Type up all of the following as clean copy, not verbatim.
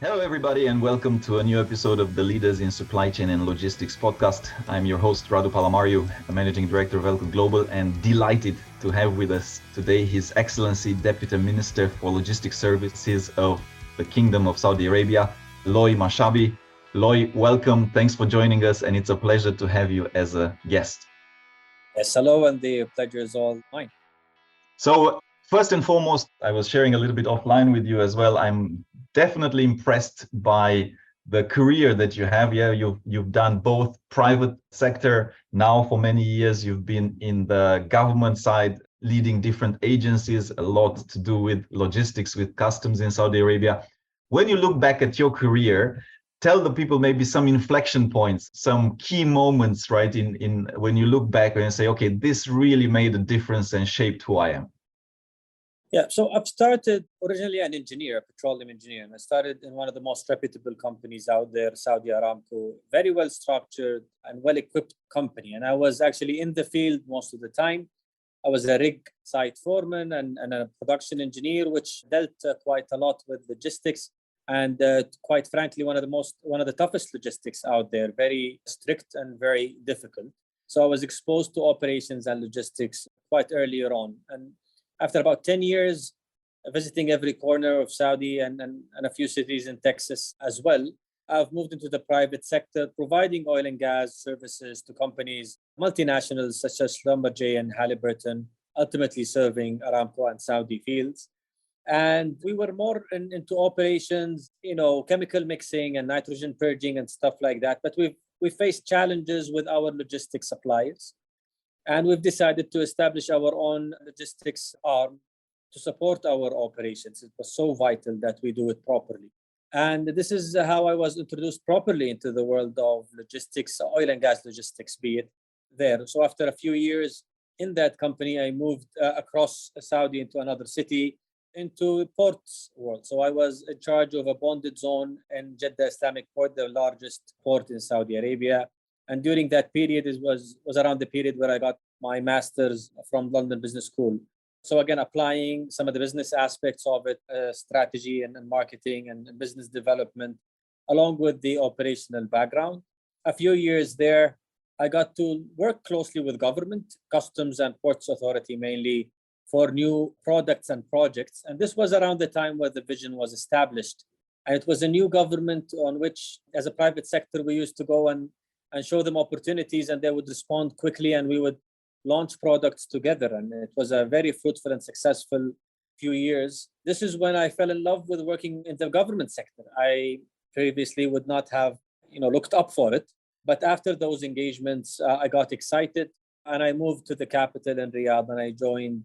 Hello, everybody, and welcome to a new episode of the Leaders in Supply Chain and Logistics podcast. I'm your host, Radu Palamariu, a Managing Director of Elco Global, and delighted to have with us today His Excellency Deputy Minister for Logistics Services of the Kingdom of Saudi Arabia, Loay Mashabi. Loay, welcome. Thanks for joining us, and it's a pleasure to have you as a guest. Yes, hello, and the pleasure is all mine. So, first and foremost, I was sharing a little bit offline with you as well. I'm definitely impressed by the career that you have. Yeah, you've done both private sector. Now for many years, you've been in the government side, leading different agencies, a lot to do with logistics, with customs in Saudi Arabia. When you look back at your career, tell the people maybe some inflection points, some key moments, right? In when you look back and say, okay, this really made a difference and shaped who I am. Yeah, so I've started originally an engineer, a petroleum engineer, and I started in one of the most reputable companies out there, Saudia Cargo, very well structured and well-equipped company. And I was actually in the field most of the time. I was a rig site foreman and a production engineer, which dealt quite a lot with logistics and quite frankly, one of the toughest logistics out there, very strict and very difficult. So I was exposed to operations and logistics quite earlier on. And after about 10 years, visiting every corner of Saudi and a few cities in Texas as well, I've moved into the private sector, providing oil and gas services to companies, multinationals such as Schlumberger and Halliburton, ultimately serving Aramco and Saudi fields. And we were more into operations, chemical mixing and nitrogen purging and stuff like that. But we faced challenges with our logistics suppliers. And we've decided to establish our own logistics arm to support our operations. It was so vital that we do it properly. And this is how I was introduced properly into the world of logistics, oil and gas logistics, be it there. So after a few years in that company, I moved across Saudi into another city, into ports world. So I was in charge of a bonded zone in Jeddah Islamic Port, the largest port in Saudi Arabia. And during that period, it was around the period where I got my master's from London Business School. So again, applying some of the business aspects of it, strategy and marketing and business development, along with the operational background. A few years there, I got to work closely with government, customs and ports authority mainly for new products and projects. And this was around the time where the vision was established. And it was a new government on which, as a private sector, we used to go and show them opportunities, and they would respond quickly, and we would launch products together. And it was a very fruitful and successful few years. This is when I fell in love with working in the government sector. I previously would not have, looked up for it. But after those engagements, I got excited, and I moved to the capital in Riyadh, and I joined.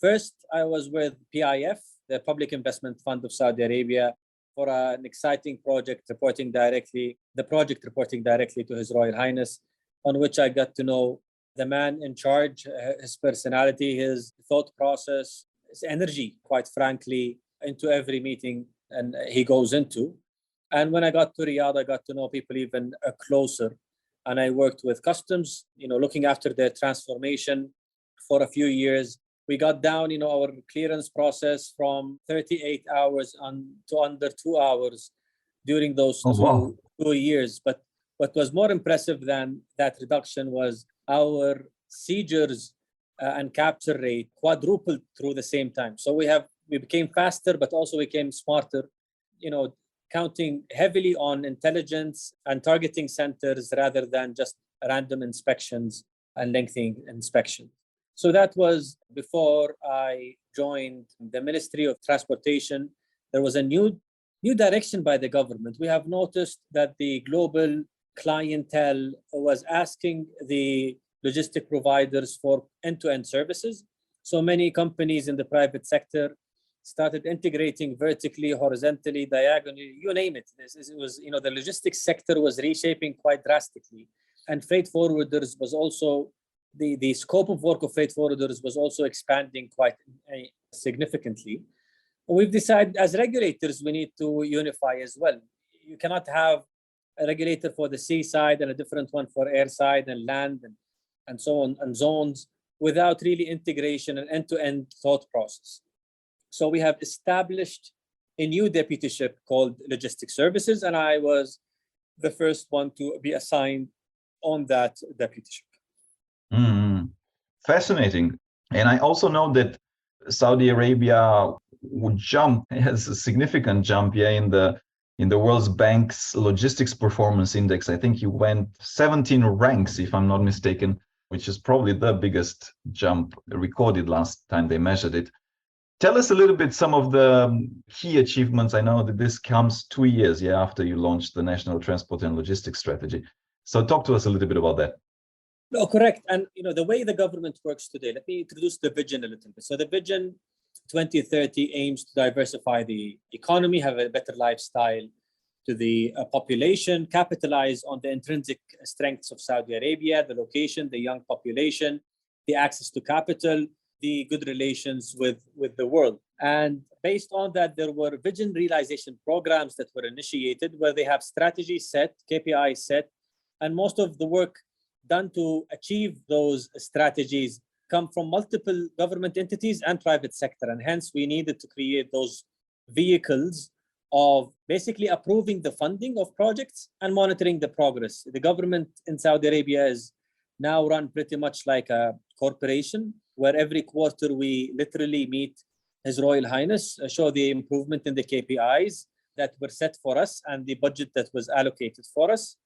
First, I was with PIF, the Public Investment Fund of Saudi Arabia, for an exciting project reporting directly to His Royal Highness, on which I got to know the man in charge, his personality, his thought process, his energy, quite frankly, into every meeting and he goes into. And when I got to Riyadh, I got to know people even closer. And I worked with customs, looking after their transformation for a few years. We got down, our clearance process from 38 hours to under 2 hours during those two years. But what was more impressive than that reduction was our seizures and capture rate quadrupled through the same time. So we became faster, but also we became smarter, counting heavily on intelligence and targeting centers rather than just random inspections and lengthy inspections. So that was before I joined the Ministry of Transportation. There was a new direction by the government. We have noticed that the global clientele was asking the logistic providers for end-to-end services. So many companies in the private sector started integrating vertically, horizontally, diagonally, you name it. It was, the logistics sector was reshaping quite drastically. And freight forwarders was also the scope of work of freight forwarders was also expanding quite significantly. We've decided as regulators, we need to unify as well. You cannot have a regulator for the sea side and a different one for air side and land and so on and zones without really integration and end-to-end thought process. So we have established a new deputyship called Logistics Services, and I was the first one to be assigned on that deputyship. Mm, fascinating. And I also know that Saudi Arabia would jump, has a significant jump, yeah, in the World Bank's Logistics Performance Index. I think you went 17 ranks, if I'm not mistaken, which is probably the biggest jump recorded last time they measured it. Tell us a little bit some of the key achievements. I know that this comes 2 years, yeah, after you launched the National Transport and Logistics Strategy. So talk to us a little bit about that. No, correct. And the way the government works today, let me introduce the vision a little bit. So the vision 2030 aims to diversify the economy, have a better lifestyle to the population, capitalize on the intrinsic strengths of Saudi Arabia, the location, the young population, the access to capital, the good relations with the world. And based on that, there were vision realization programs that were initiated where they have strategies set, KPIs set, and most of the work done to achieve those strategies come from multiple government entities and private sector. And hence, we needed to create those vehicles of basically approving the funding of projects and monitoring the progress. The government in Saudi Arabia is now run pretty much like a corporation, where every quarter we literally meet His Royal Highness, show the improvement in the KPIs that were set for us and the budget that was allocated for us.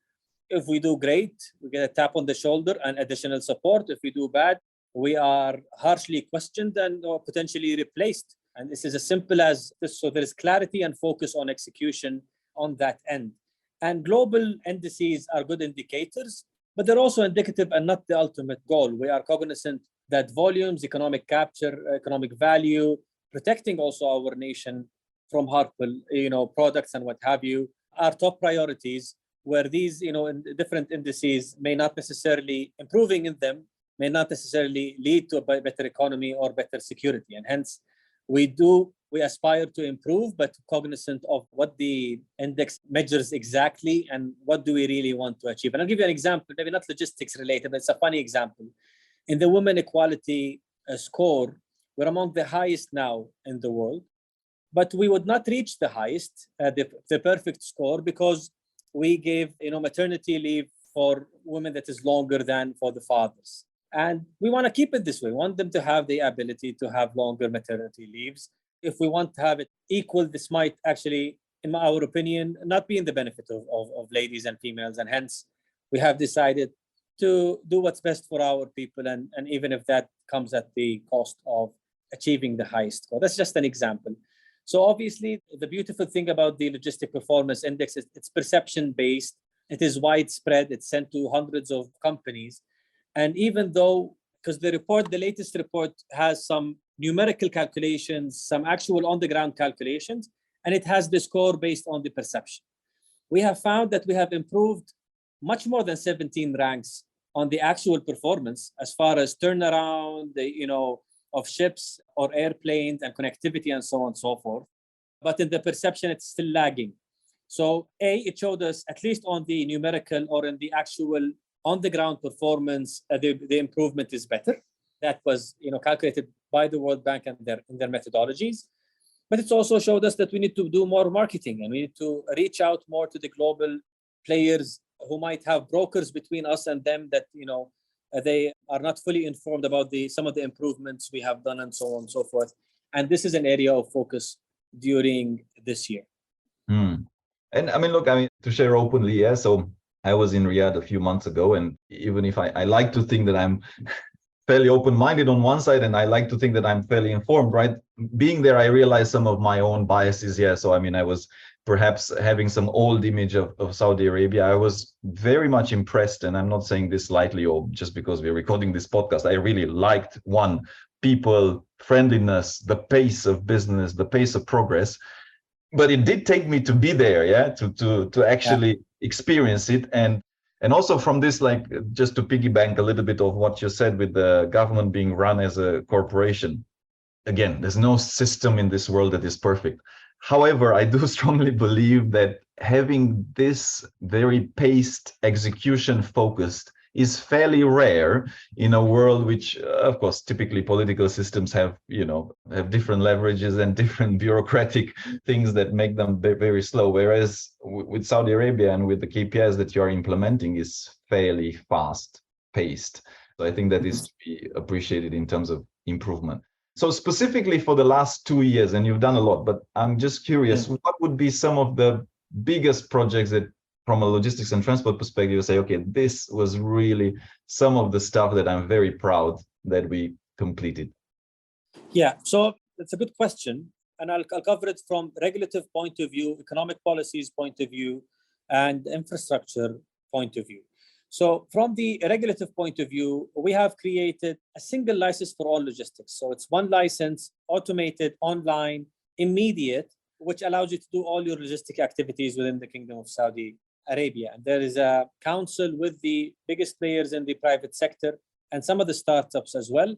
If we do great, we get a tap on the shoulder and additional support. If we do bad, we are harshly questioned and or potentially replaced. And this is as simple as this. So there is clarity and focus on execution on that end. And global indices are good indicators, but they're also indicative and not the ultimate goal. We are cognizant that volumes, economic capture, economic value, protecting also our nation from harmful, products and what have you, are top priorities, where these, in different indices may not necessarily improving in them, may not necessarily lead to a better economy or better security. And hence, we aspire to improve, but cognizant of what the index measures exactly and what do we really want to achieve. And I'll give you an example, maybe not logistics related, but it's a funny example. In the women equality score, we're among the highest now in the world, but we would not reach the highest, the perfect score, because we gave maternity leave for women that is longer than for the fathers. And we want to keep it this way. We want them to have the ability to have longer maternity leaves. If we want to have it equal, this might actually, in our opinion, not be in the benefit of ladies and females. And hence, we have decided to do what's best for our people, and even if that comes at the cost of achieving the highest score. That's just an example. So obviously, the beautiful thing about the Logistic Performance Index is it's perception-based. It is widespread. It's sent to hundreds of companies. And even though, because the latest report has some numerical calculations, some actual on-the-ground calculations, and it has the score based on the perception. We have found that we have improved much more than 17 ranks on the actual performance as far as turnaround, of ships or airplanes and connectivity and so on and so forth. But in the perception, it's still lagging. So it showed us, at least on the numerical or in the actual on-the-ground performance, the improvement is better. That was calculated by the World Bank and in their methodologies. But it's also showed us that we need to do more marketing, and we need to reach out more to the global players who might have brokers between us and them that they are not fully informed about some of the improvements we have done and so on and so forth. And this is an area of focus during this year. And to share openly, yeah. So I was in Riyadh a few months ago, and even if I like to think that I'm fairly open-minded on one side, and I like to think that I'm fairly informed, right? Being there, I realized some of my own biases. Yeah. So, I was perhaps having some old image of Saudi Arabia. I was very much impressed, and I'm not saying this lightly or just because we're recording this podcast. I really liked people, friendliness, the pace of business, the pace of progress. But it did take me to be there, yeah, to actually experience it. And also from this, like, just to piggyback a little bit of what you said with the government being run as a corporation. Again, there's no system in this world that is perfect. However, I do strongly believe that having this very paced, execution focused is fairly rare in a world which, of course, typically political systems have, have different leverages and different bureaucratic things that make them very slow. Whereas with Saudi Arabia and with the KPIs that you are implementing is fairly fast paced. So I think that is to be appreciated in terms of improvement. So specifically for the last 2 years, and you've done a lot, but I'm just curious, what would be some of the biggest projects that from a logistics and transport perspective, you say, okay, this was really some of the stuff that I'm very proud that we completed? Yeah, so that's a good question. And I'll cover it from regulative point of view, economic policies point of view, and infrastructure point of view. So from the regulative point of view, we have created a single license for all logistics. So it's one license, automated, online, immediate, which allows you to do all your logistic activities within the Kingdom of Saudi Arabia. And there is a council with the biggest players in the private sector and some of the startups as well,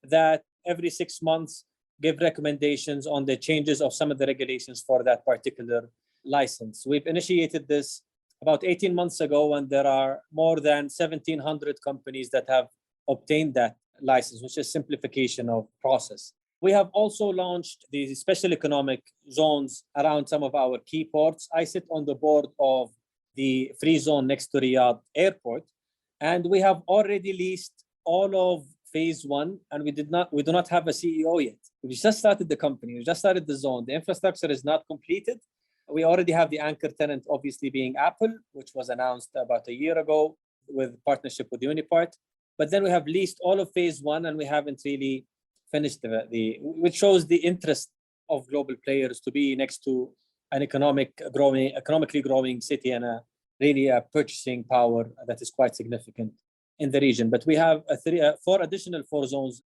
that every 6 months give recommendations on the changes of some of the regulations for that particular license. We've initiated this about 18 months ago, and there are more than 1,700 companies that have obtained that license, which is simplification of process. We have also launched the special economic zones around some of our key ports. I sit on the board of the free zone next to Riyadh Airport, and we have already leased all of phase 1, and we do not have a CEO yet. We just started the company, we just started the zone. The infrastructure is not completed. We already have the anchor tenant, obviously being Apple, which was announced about a year ago with partnership with Unipart. But then we have leased all of phase 1, and we haven't really finished which shows the interest of global players to be next to an economically growing city and really a purchasing power that is quite significant in the region. But we have 4 additional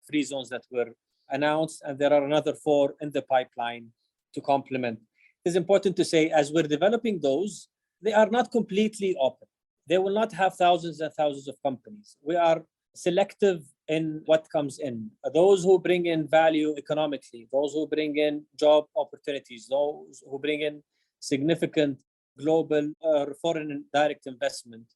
free zones that were announced, and there are another 4 in the pipeline to complement. It's important to say, as we're developing those, they are not completely open. They will not have thousands and thousands of companies. We are selective in what comes in. Those who bring in value economically, those who bring in job opportunities, those who bring in significant global or foreign direct investment,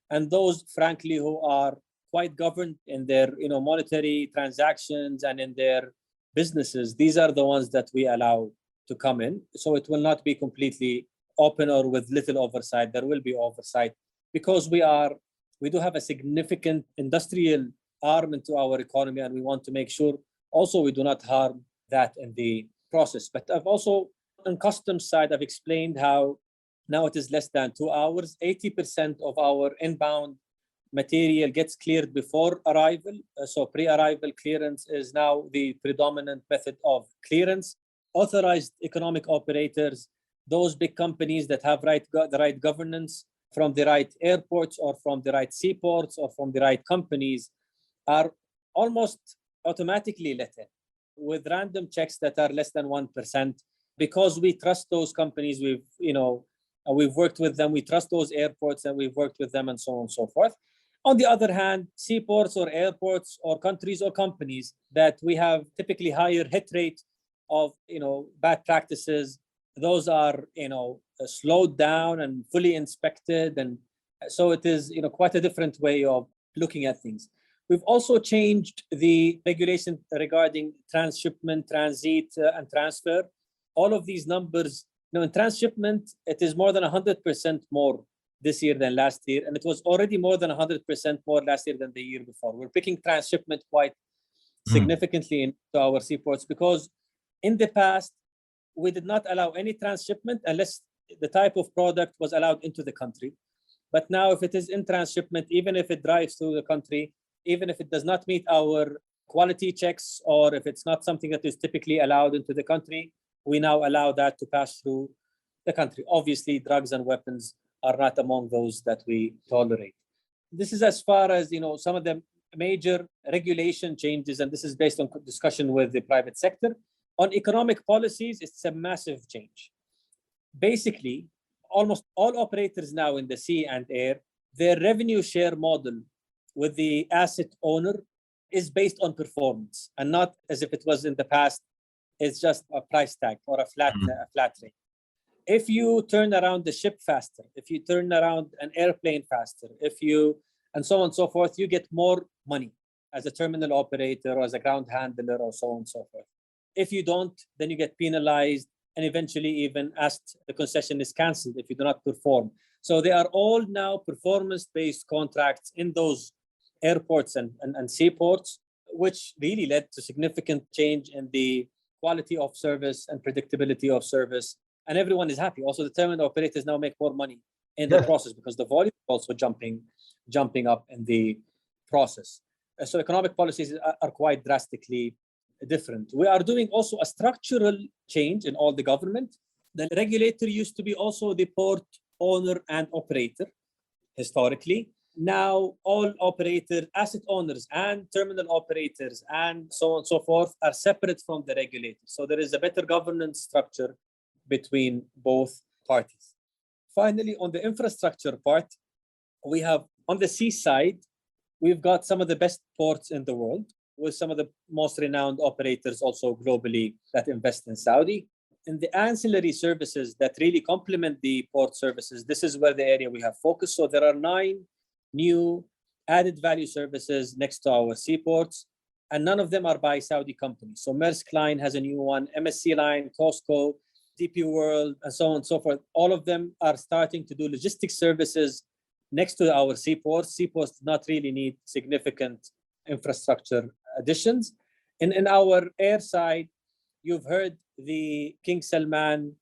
and those, frankly, who are quite governed in their monetary transactions and in their businesses. These are the ones that we allow to come in. So it will not be completely open or with little oversight. There will be oversight because we do have a significant industrial arm into our economy, and we want to make sure also we do not harm that in the process. But I've also, on customs side, I've explained how now it is less than 2 hours. 80% of our inbound material gets cleared before arrival. So pre-arrival clearance is now the predominant method of clearance. Authorized economic operators, those big companies that have the right governance from the right airports or from the right seaports or from the right companies, are almost automatically let in with random checks that are less than 1%, because we trust those companies. We've worked with them. We trust those airports, and we've worked with them, and so on and so forth. On the other hand, seaports or airports or countries or companies that we have typically higher hit rate of bad practices, those are slowed down and fully inspected, and so it is quite a different way of looking at things. We've also changed the regulation regarding transshipment, transit, and transfer. All of these numbers, in transshipment, it is more than 100% more this year than last year, and it was already more than 100% more last year than the year before. We're picking transshipment quite significantly into our seaports because in the past, we did not allow any transshipment unless the type of product was allowed into the country. But now, if it is in transshipment, even if it drives through the country, even if it does not meet our quality checks, or if it's not something that is typically allowed into the country, we now allow that to pass through the country. Obviously, drugs and weapons are not among those that we tolerate. This is as far as some of the major regulation changes, and this is based on discussion with the private sector. On economic policies, it's a massive change. Basically, almost all operators now in the sea and air, their revenue share model with the asset owner is based on performance, and not as if it was in the past, it's just a price tag or a flat rate. If you turn around the ship faster, if you turn around an airplane faster, if you and so on and so forth, you get more money as a terminal operator or as a ground handler or so on and so forth. If you don't, then you get penalized and eventually even asked the concession is cancelled if you do not perform. So they are all now performance-based contracts in those airports and seaports, which really led to significant change in the quality of service and predictability of service. And everyone is happy. Also, the terminal operators now make more money in the process because the volume is also jumping up in the process. So economic policies are quite drastically different. We are doing also a structural change in all the government. The regulator used to be also the port owner and operator historically. Now all operators, asset owners and terminal operators and so on and so forth are separate from the regulator. So there is a better governance structure between both parties. Finally, on the infrastructure part, we have on the seaside, we've got some of the best ports in the world with some of the most renowned operators also globally that invest in Saudi. In the ancillary services that really complement the port services, this is where the area we have focused. So there are 9 new added value services next to our seaports, and none of them are by Saudi companies. So Maersk Line has a new one, MSC Line, COSCO, DP World, and so on and so forth. All of them are starting to do logistics services next to our seaports. Seaports do not really need significant infrastructure additions. In our air side, you've heard the King Salman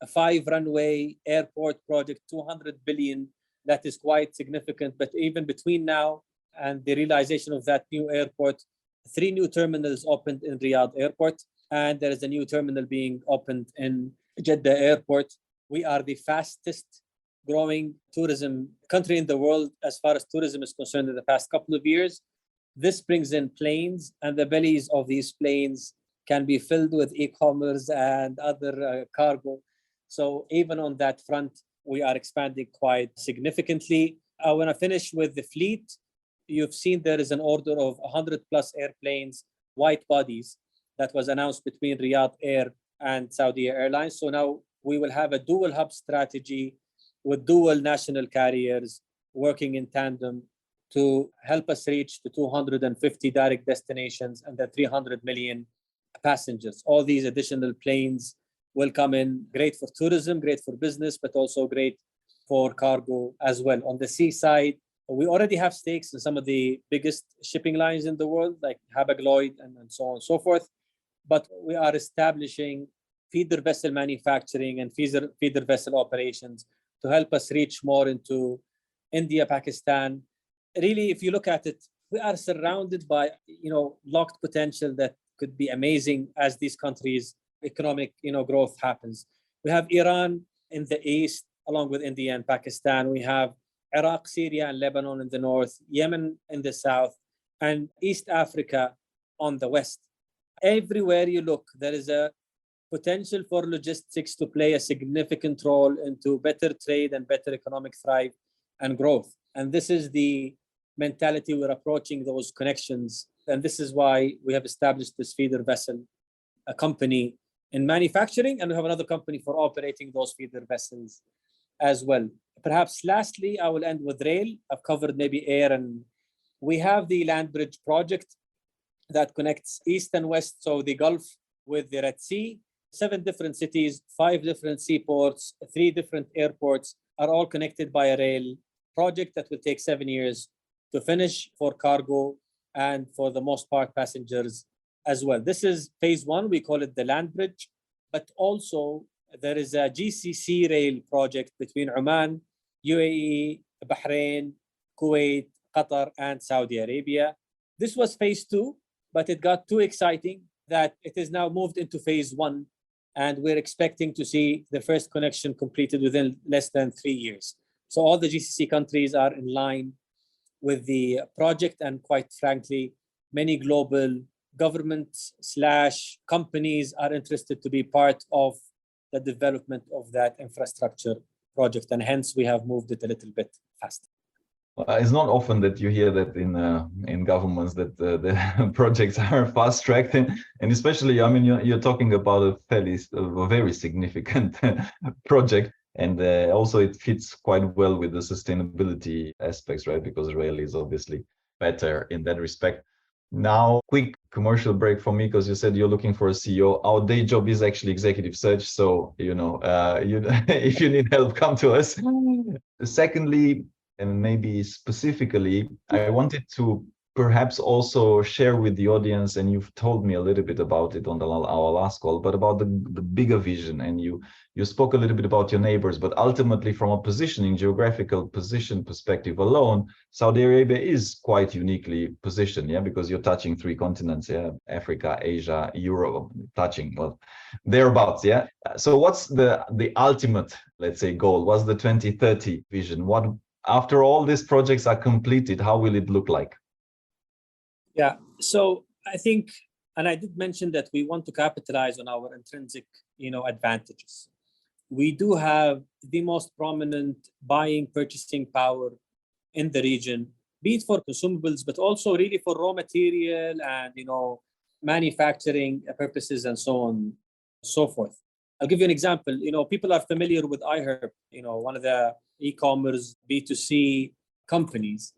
5-runway airport project, 200 billion. That is quite significant. But even between now and the realization of that new airport, 3 new terminals opened in Riyadh Airport, and there is a new terminal being opened in Jeddah Airport. We are the fastest growing tourism country in the world as far as tourism is concerned in the past couple of years. This brings in planes, and the bellies of these planes can be filled with e-commerce and other cargo. So even on that front, we are expanding quite significantly. When I finish with the fleet, you've seen there is an order of 100 plus airplanes, white bodies, that was announced between Riyadh Air and Saudi Airlines. So now we will have a dual hub strategy with dual national carriers working in tandem to help us reach the 250 direct destinations and the 300 million passengers. All these additional planes will come in, great for tourism, great for business, but also great for cargo as well. On the seaside, we already have stakes in some of the biggest shipping lines in the world, like Hapag-Lloyd and so on and so forth. But we are establishing feeder vessel manufacturing and feeder vessel operations to help us reach more into India, Pakistan. Really, if you look at it, we are surrounded by, locked potential that could be amazing as these countries' economic, growth happens. We have Iran in the east, along with India and Pakistan. We have Iraq, Syria, and Lebanon in the north, Yemen in the south, and East Africa on the west. Everywhere you look, there is a potential for logistics to play a significant role into better trade and better economic thrive and growth. And this is the mentality we're approaching those connections. And this is why we have established this feeder vessel, a company in manufacturing, and we have another company for operating those feeder vessels as well. Perhaps lastly, I will end with rail. I've covered maybe air, and we have the land bridge project that connects east and west, so the Gulf with the Red Sea. 7 different cities, 5 different seaports, 3 different airports are all connected by a rail project that will take 7 years to finish for cargo and for the most part passengers as well. This is phase 1, we call it the land bridge, but also there is a GCC rail project between Oman, UAE, Bahrain, Kuwait, Qatar, and Saudi Arabia. This was phase 2, but it got too exciting that it is now moved into phase 1, and we're expecting to see the first connection completed within less than 3 years. So all the GCC countries are in line with the project, and quite frankly, many global governments / companies are interested to be part of the development of that infrastructure project, and hence we have moved it a little bit faster. It's not often that you hear that in governments that the projects are fast-tracked, and especially, I mean, you're talking about a very significant project. And also it fits quite well with the sustainability aspects, right? Because rail is obviously better in that respect. Now, quick commercial break for me, because you said you're looking for a CEO. Our day job is actually executive search. So, if you need help, come to us. Secondly, and maybe specifically, I wanted to perhaps also share with the audience, and you've told me a little bit about it on our last call, but about the bigger vision. And you spoke a little bit about your neighbors, but ultimately from a positioning, geographical position perspective alone, Saudi Arabia is quite uniquely positioned, yeah, because you're touching three continents, yeah, Africa, Asia, Europe, touching, well, thereabouts, yeah. So what's the ultimate, let's say, goal? What's the 2030 vision? What, after all these projects are completed, how will it look like? Yeah, so I think, and I did mention that we want to capitalize on our intrinsic, advantages. We do have the most prominent buying, purchasing power in the region, be it for consumables, but also really for raw material and, manufacturing purposes and so on and so forth. I'll give you an example. People are familiar with iHerb, one of the e-commerce B2C companies.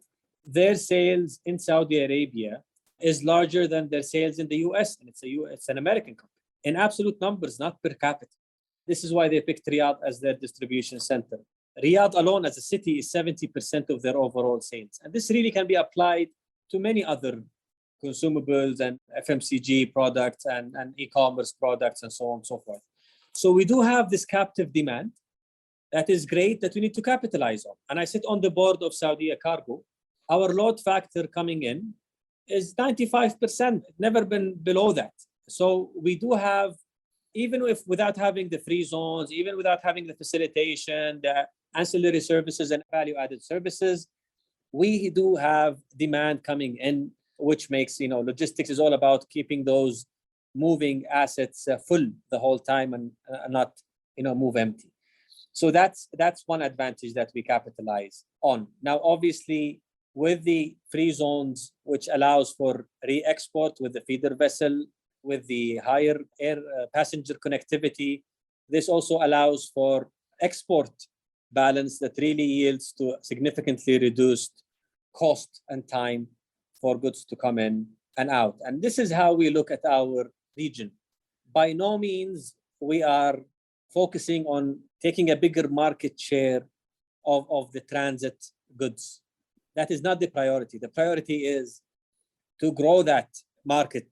Their sales in Saudi Arabia is larger than their sales in the US, and it's an American company. In absolute numbers, not per capita. This is why they picked Riyadh as their distribution center. Riyadh alone as a city is 70% of their overall sales. And this really can be applied to many other consumables and FMCG products and e-commerce products and so on and so forth. So we do have this captive demand that is great that we need to capitalize on. And I sit on the board of Saudia Cargo. Our load factor coming in is 95%, never been below that. So we do have, even if without having the free zones, even without having the facilitation, the ancillary services and value-added services, we do have demand coming in, which makes, logistics is all about keeping those moving assets full the whole time and not, move empty. So that's one advantage that we capitalize on. Now, obviously, with the free zones, which allows for re-export with the feeder vessel, with the higher air passenger connectivity, this also allows for export balance that really yields to significantly reduced cost and time for goods to come in and out. And this is how we look at our region. By no means we are focusing on taking a bigger market share of the transit goods. That is not the priority. The priority is to grow that market.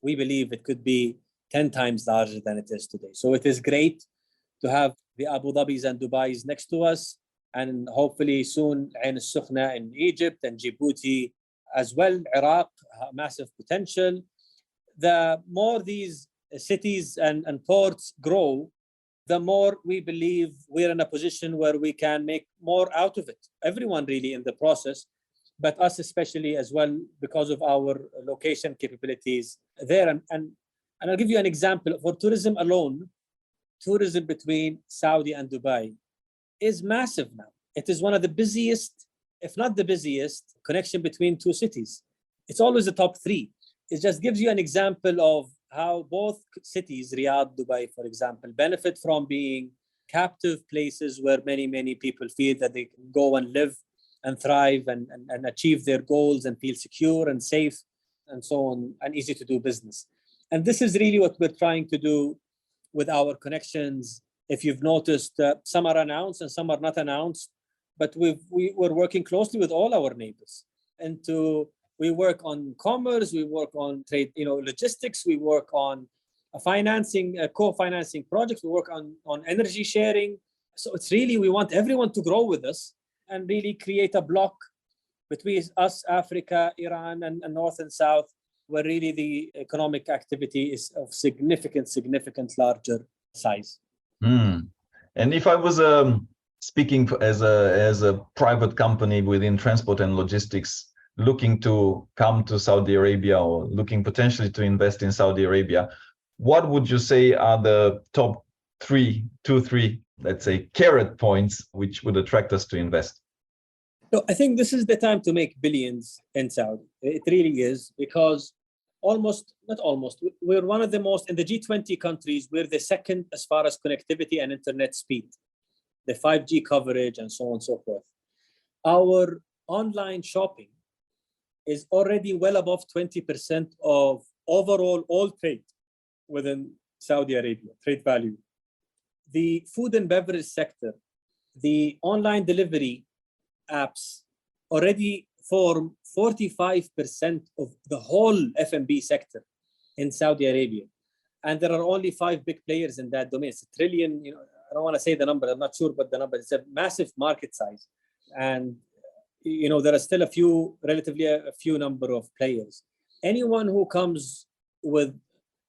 We believe it could be 10 times larger than it is today. So it is great to have the Abu Dhabis and Dubais next to us, and hopefully soon Ain al-Sukhna in Egypt and Djibouti as well, Iraq, massive potential. The more these cities and ports grow, the more we believe we're in a position where we can make more out of it. Everyone really in the process, but us especially as well because of our location capabilities there. And I'll give you an example. For tourism alone, tourism between Saudi and Dubai is massive now. It is one of the busiest, if not the busiest, connection between two cities. It's always the top three. It just gives you an example of how both cities, Riyadh, Dubai, for example, benefit from being captive places where many, many people feel that they can go and live and thrive and achieve their goals and feel secure and safe and so on, and easy to do business. And this is really what we're trying to do with our connections. If you've noticed, some are announced and some are not announced, but we're working closely with all our neighbors. And we work on commerce, we work on trade, logistics, we work on financing, co-financing projects, we work on energy sharing. So it's really, we want everyone to grow with us and really create a block between us, Africa, Iran, and North and South, where really the economic activity is of significant larger size. And if I was speaking as a private company within transport and logistics, looking to come to Saudi Arabia or looking potentially to invest in Saudi Arabia, what would you say are the top two, three, let's say, carrot points which would attract us to invest? So I think this is the time to make billions in Saudi. It really is, because we're one of the most, in the G20 countries, we're the second as far as connectivity and internet speed. the 5G coverage, and so on and so forth. Our online shopping is already well above 20% of overall all trade within Saudi Arabia, trade value. The food and beverage sector, the online delivery apps already form 45% of the whole F&B sector in Saudi Arabia. And there are only 5 big players in that domain. It's a trillion, I don't want to say the number, I'm not sure about the number. It's a massive market size. And, there are still relatively a few number of players. Anyone who comes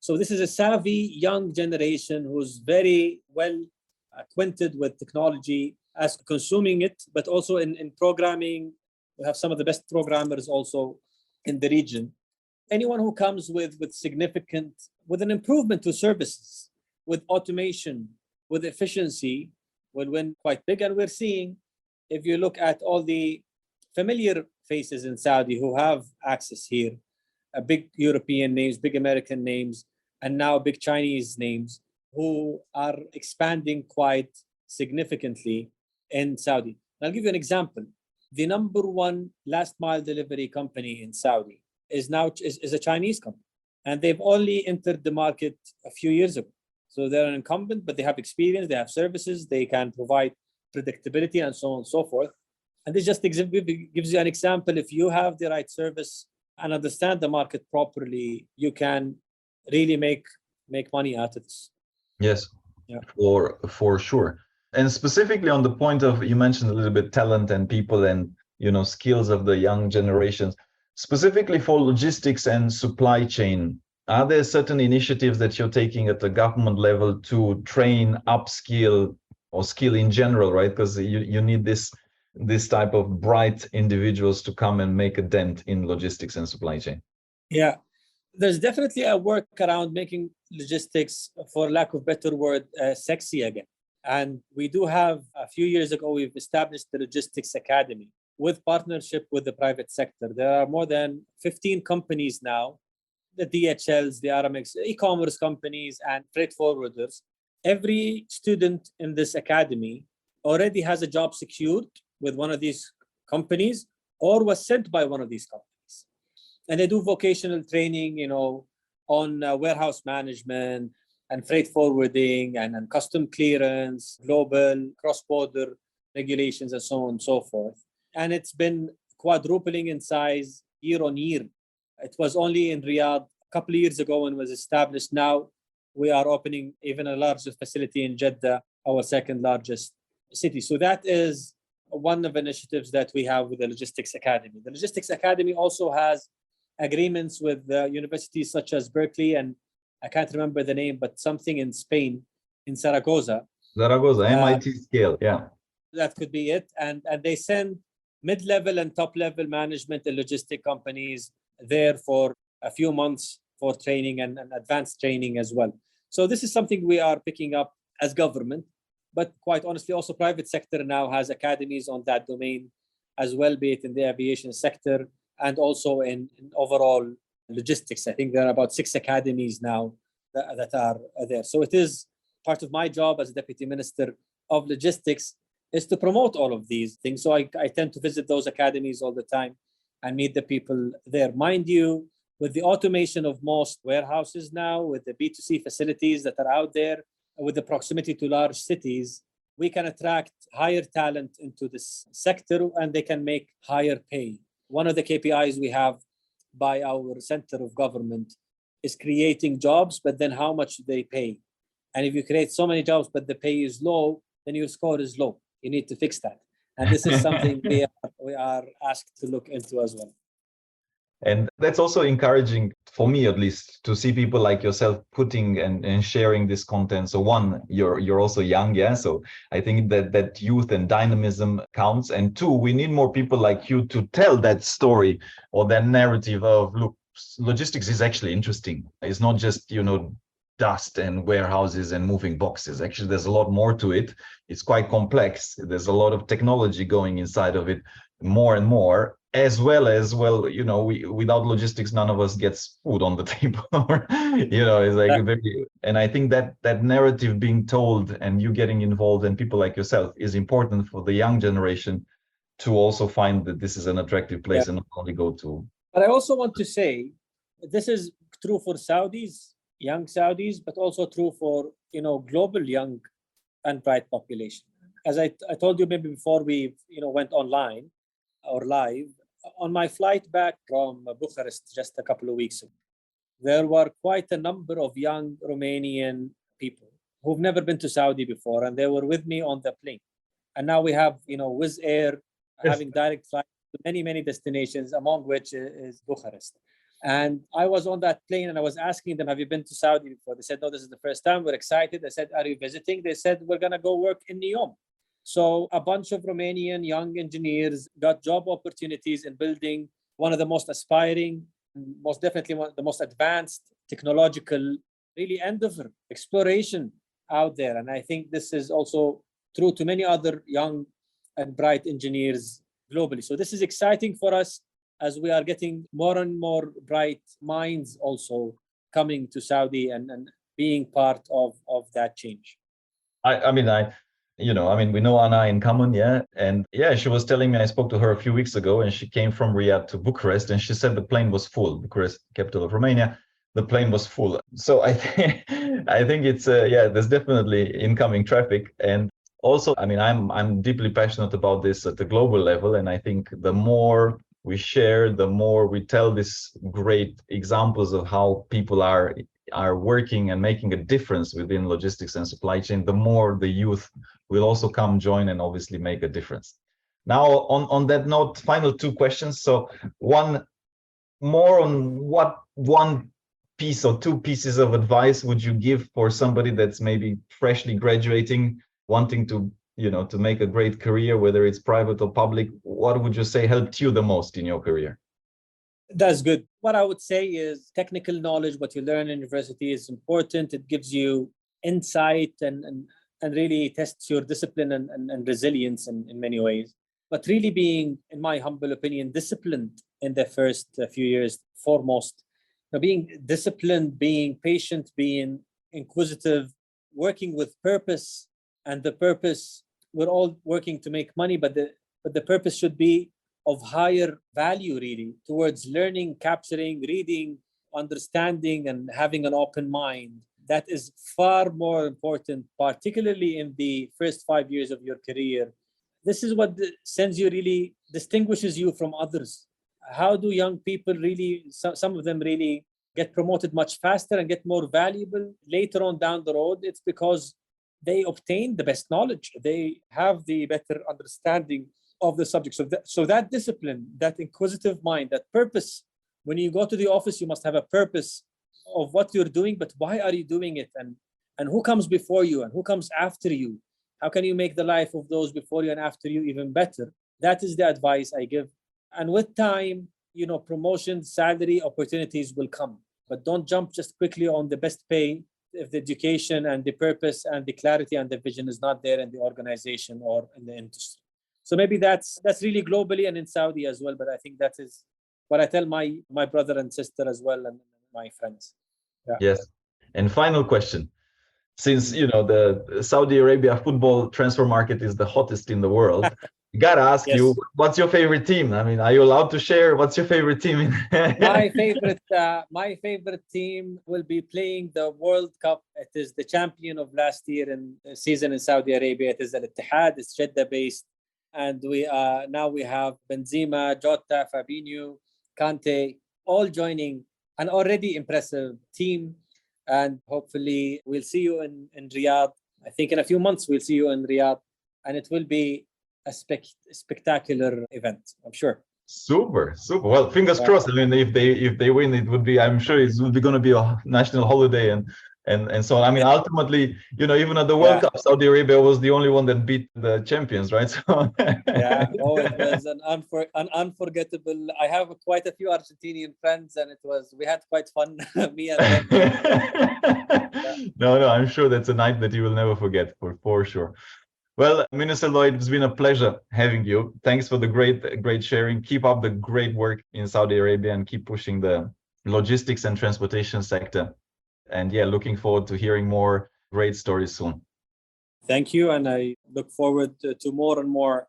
so this is a savvy young generation who's very well acquainted with technology as consuming it, but also in programming. We have some of the best programmers also in the region. Anyone who comes with an improvement to services, with automation, with efficiency, will win quite big. And we're seeing, if you look at all the familiar faces in Saudi who have access here, big European names, big American names, and now big Chinese names who are expanding quite significantly in Saudi. I'll give you an example. The number one last mile delivery company in Saudi is a Chinese company, and they've only entered the market a few years ago. So they're an incumbent, but they have experience, they have services, they can provide predictability, and so on and so forth. And this just gives you an example. If you have the right service and understand the market properly, you can really make money out of this. Yes, yeah, for sure. And specifically on the point of, you mentioned a little bit talent and people and skills of the young generations. Specifically for logistics and supply chain, are there certain initiatives that you're taking at the government level to train, upskill, or skill in general, right? Because you need this type of bright individuals to come and make a dent in logistics and supply chain. Yeah, there's definitely a work around making logistics, for lack of a better word, sexy again. And we do have, a few years ago, we've established the Logistics Academy with partnership with the private sector. There are more than 15 companies now, the DHLs, the Aramex, e-commerce companies, and freight forwarders. Every student in this academy already has a job secured with one of these companies or was sent by one of these companies. And they do vocational training, on warehouse management and freight forwarding and custom clearance, global cross-border regulations, and so on and so forth. And it's been quadrupling in size year on year. It was only in Riyadh a couple of years ago when it was established. Now we are opening even a larger facility in Jeddah, our second largest city. So that is one of the initiatives that we have with the Logistics Academy. The Logistics Academy also has agreements with universities such as Berkeley, and I can't remember the name, but something in Spain, in Zaragoza. MIT scale, yeah. That could be it. And they send mid-level and top-level management and logistic companies there for a few months for training and advanced training as well. So this is something we are picking up as government, but quite honestly, also private sector now has academies on that domain as well, be it in the aviation sector and also in overall logistics. I think there are about 6 academies now that are there. So it is part of my job as Deputy Minister of Logistics is to promote all of these things. So I tend to visit those academies all the time and meet the people there. Mind you, with the automation of most warehouses now, with the B2C facilities that are out there, with the proximity to large cities, we can attract higher talent into this sector and they can make higher pay. One of the KPIs we have by our center of government is creating jobs, but then how much do they pay? And if you create so many jobs, but the pay is low, then your score is low. You need to fix that. And this is something we are asked to look into as well. And that's also encouraging for me, at least, to see people like yourself putting and sharing this content. So one, you're also young, yeah. So I think that youth and dynamism counts. And two, we need more people like you to tell that story or that narrative of, look, logistics is actually interesting. It's not just, dust and warehouses and moving boxes. Actually, there's a lot more to it. It's quite complex. There's a lot of technology going inside of it, more and more, as well as, well, without logistics, none of us gets food on the table. It's like very, and I think that narrative being told and you getting involved and people like yourself is important for the young generation to also find that this is an attractive place and not only go to. But I also want to say, this is true for Saudis, young Saudis, but also true for, global young and bright population. As I told you maybe before we, went online or live, on my flight back from Bucharest just a couple of weeks ago, there were quite a number of young Romanian people who've never been to Saudi before, and they were with me on the plane. And now we have, Wizz Air having direct flights to many, many destinations, among which is Bucharest. And I was on that plane and I was asking them, have you been to Saudi before? They said, no, this is the first time. We're excited. I said, are you visiting? They said, we're going to go work in NEOM. So a bunch of Romanian young engineers got job opportunities in building one of the most aspiring, most definitely one of the most advanced technological, really endeavor, exploration out there. And I think this is also true to many other young and bright engineers globally. So this is exciting for us as we are getting more and more bright minds also coming to Saudi and being part of that change. We know Anna in common, and she was telling me, I spoke to her a few weeks ago, and she came from Riyadh to Bucharest, and she said the plane was full. Bucharest, capital of Romania, the plane was full. So I think it's there's definitely incoming traffic, and also, I'm deeply passionate about this at the global level, and I think the more we share, the more we tell these great examples of how people are working and making a difference within logistics and supply chain, the more the youth will also come join and obviously make a difference. Now, on that note, final two questions. So one more on what one piece or two pieces of advice would you give for somebody that's maybe freshly graduating, wanting to make a great career, whether it's private or public? What would you say helped you the most in your career? That's good. What I would say is technical knowledge, what you learn in university is important. It gives you insight and really tests your discipline and resilience in many ways. But really being, in my humble opinion, disciplined in the first few years foremost. Being disciplined, being patient, being inquisitive, working with purpose. And the purpose, we're all working to make money, but the purpose should be of higher value, really, towards learning, capturing, reading, understanding, and having an open mind. That is far more important, particularly in the first 5 years of your career. This is what sends you, really distinguishes you from others. How do young people really, some of them really get promoted much faster and get more valuable later on down the road? It's because they obtain the best knowledge. They have the better understanding of the subject. So that discipline, that inquisitive mind, that purpose, when you go to the office, you must have a purpose of what you're doing, but why are you doing it? And who comes before you and who comes after you? How can you make the life of those before you and after you even better? That is the advice I give. And with time, promotion, salary, opportunities will come. But don't jump just quickly on the best pay if the education and the purpose and the clarity and the vision is not there in the organization or in the industry. So maybe that's really globally and in Saudi as well. But I think that is what I tell my brother and sister as well and my friends. Yeah. Yes. And final question. Since the Saudi Arabia football transfer market is the hottest in the world, I gotta ask you, what's your favorite team? Are you allowed to share? What's your favorite team? My favorite team will be playing the World Cup. It is the champion of last year in season in Saudi Arabia. It is Al-Ittihad. It's Jeddah based, and we have Benzema, Jota, Fabinho, Kante, all joining an already impressive team. And hopefully we'll see you in Riyadh. I think in a few months we'll see you in Riyadh, and it will be a spectacular event, I'm sure. Super. Well, fingers crossed. If they win, it would be, I'm sure it would be going to be a national holiday, and and so on. I mean, ultimately, even at the World Cup, Saudi Arabia was the only one that beat the champions, right? So yeah, it was an unforgettable. I have quite a few Argentinian friends, and we had quite fun, me and them. No, I'm sure that's a night that you will never forget, for sure. Well, Minister Loay, it's been a pleasure having you. Thanks for the great sharing. Keep up the great work in Saudi Arabia and keep pushing the logistics and transportation sector. And looking forward to hearing more great stories soon. Thank you. And I look forward to more and more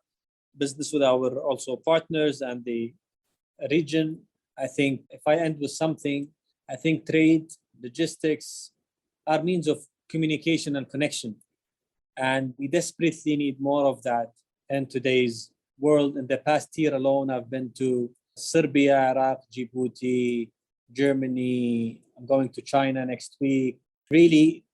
business with our also partners and the region. I think if I end with something, I think trade, logistics are means of communication and connection. And we desperately need more of that in today's world. In the past year alone, I've been to Serbia, Iraq, Djibouti, Germany. I'm going to China next week. Really,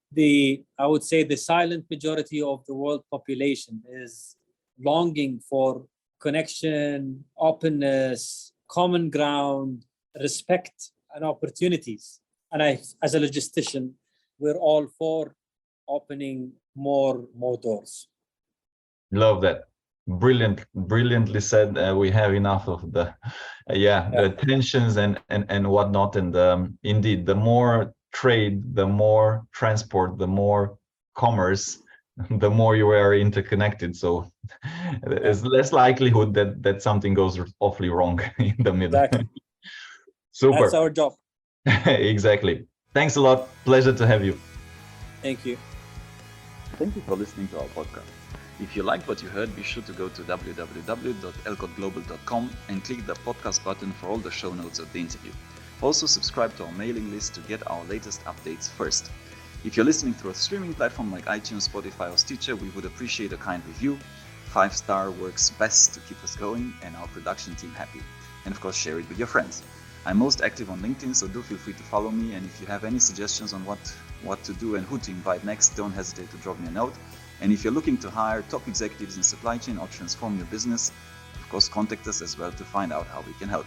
I would say the silent majority of the world population is longing for connection, openness, common ground, respect, and opportunities. And as a logistician, we're all for opening more doors. Love that. Brilliantly said. We have enough of the tensions and whatnot. And indeed, the more trade, the more transport, the more commerce, the more you are interconnected. So there's less likelihood that something goes awfully wrong in the middle. Exactly. Super. That's our job. Exactly. Thanks a lot. Pleasure to have you. Thank you. Thank you for listening to our podcast. If you liked what you heard, be sure to go to www.elcotglobal.com and click the podcast button for all the show notes of the interview. Also subscribe to our mailing list to get our latest updates first. If you're listening through a streaming platform like iTunes, Spotify or Stitcher, we would appreciate a kind review. 5-star works best to keep us going and our production team happy. And of course, share it with your friends. I'm most active on LinkedIn, so do feel free to follow me. And if you have any suggestions on what to do and who to invite next, don't hesitate to drop me a note. And if you're looking to hire top executives in supply chain or transform your business, of course, contact us as well to find out how we can help.